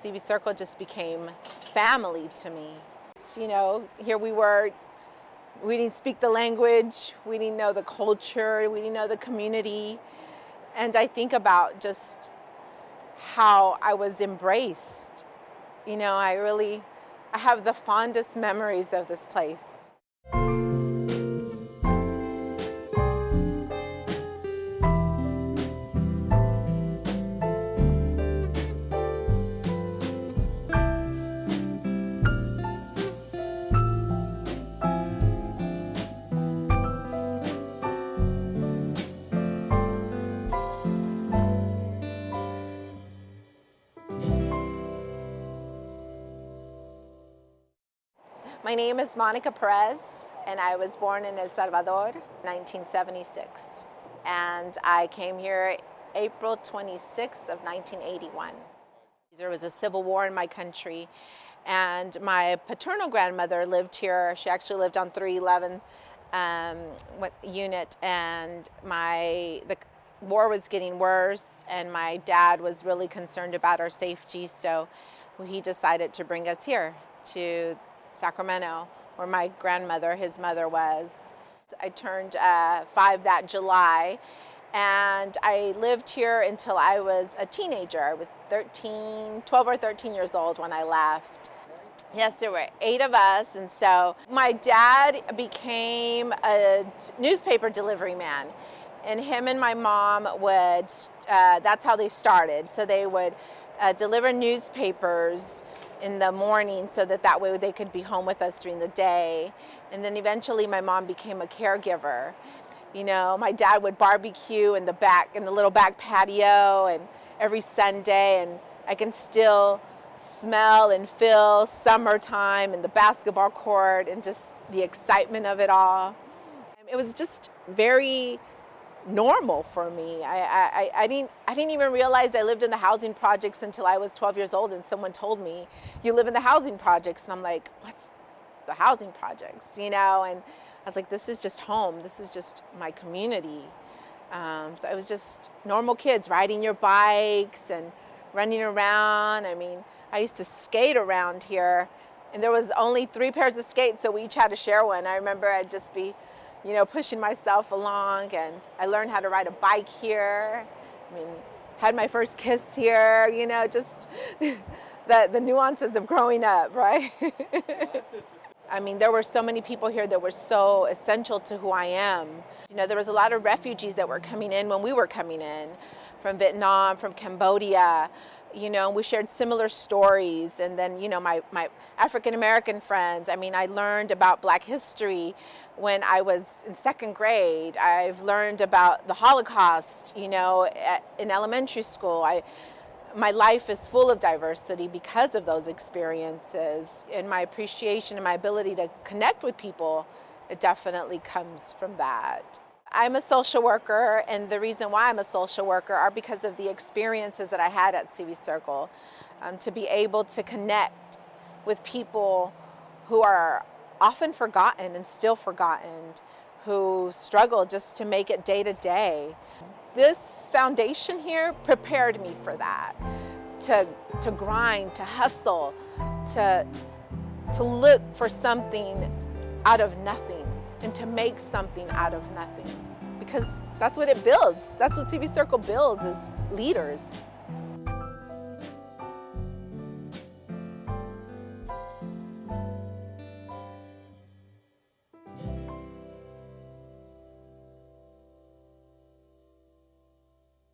Seavey Circle just became family to me. You know, here we were, we didn't speak the language, we didn't know the culture, we didn't know the community. And I think about just how I was embraced. You know, I have the fondest memories of this place. My name is Monica Perez, and I was born in El Salvador, 1976. And I came here April 26th of 1981. There was a civil war in my country, and my paternal grandmother lived here. She actually lived on 311 unit, and the war was getting worse, and my dad was really concerned about our safety, so he decided to bring us here to Sacramento, where my grandmother, his mother, was. I turned 5 that July, and I lived here until I was a teenager. I was 12 or 13 years old when I left. Yes, there were 8 of us, and so my dad became a newspaper delivery man, and him and my mom would, that's how they started. So they would deliver newspapers in the morning so that way they could be home with us during the day. And then eventually my mom became a caregiver. You know, my dad would barbecue in the little back patio and every Sunday, and I can still smell and feel summertime and the basketball court and just the excitement of it all. It was just very normal for me. I didn't even realize I lived in the housing projects until I was 12 years old, and someone told me, "You live in the housing projects," and I'm like, "What's the housing projects?" You know, and I was like, "This is just home. This is just my community." So it was just normal kids riding your bikes and running around. I mean, I used to skate around here, and there was only 3 pairs of skates, so we each had to share one. I remember I'd just be, you know, pushing myself along, and I learned how to ride a bike here. I mean, had my first kiss here, you know, just the nuances of growing up, right? I mean, there were so many people here that were so essential to who I am. You know, there was a lot of refugees that were coming in when we were coming in, from Vietnam, from Cambodia. You know, we shared similar stories. And then, you know, my African-American friends, I mean, I learned about Black history when I was in 2nd grade. I've learned about the Holocaust, you know, in elementary school. My life is full of diversity because of those experiences, and my appreciation and my ability to connect with people, it definitely comes from that. I'm a social worker, and the reason why I'm a social worker are because of the experiences that I had at Seavey Circle, to be able to connect with people who are often forgotten and still forgotten, who struggle just to make it day to day. This foundation here prepared me for that, to grind, to hustle, to look for something out of nothing, and to make something out of nothing, because that's what it builds. That's what Seavey Circle builds, is leaders.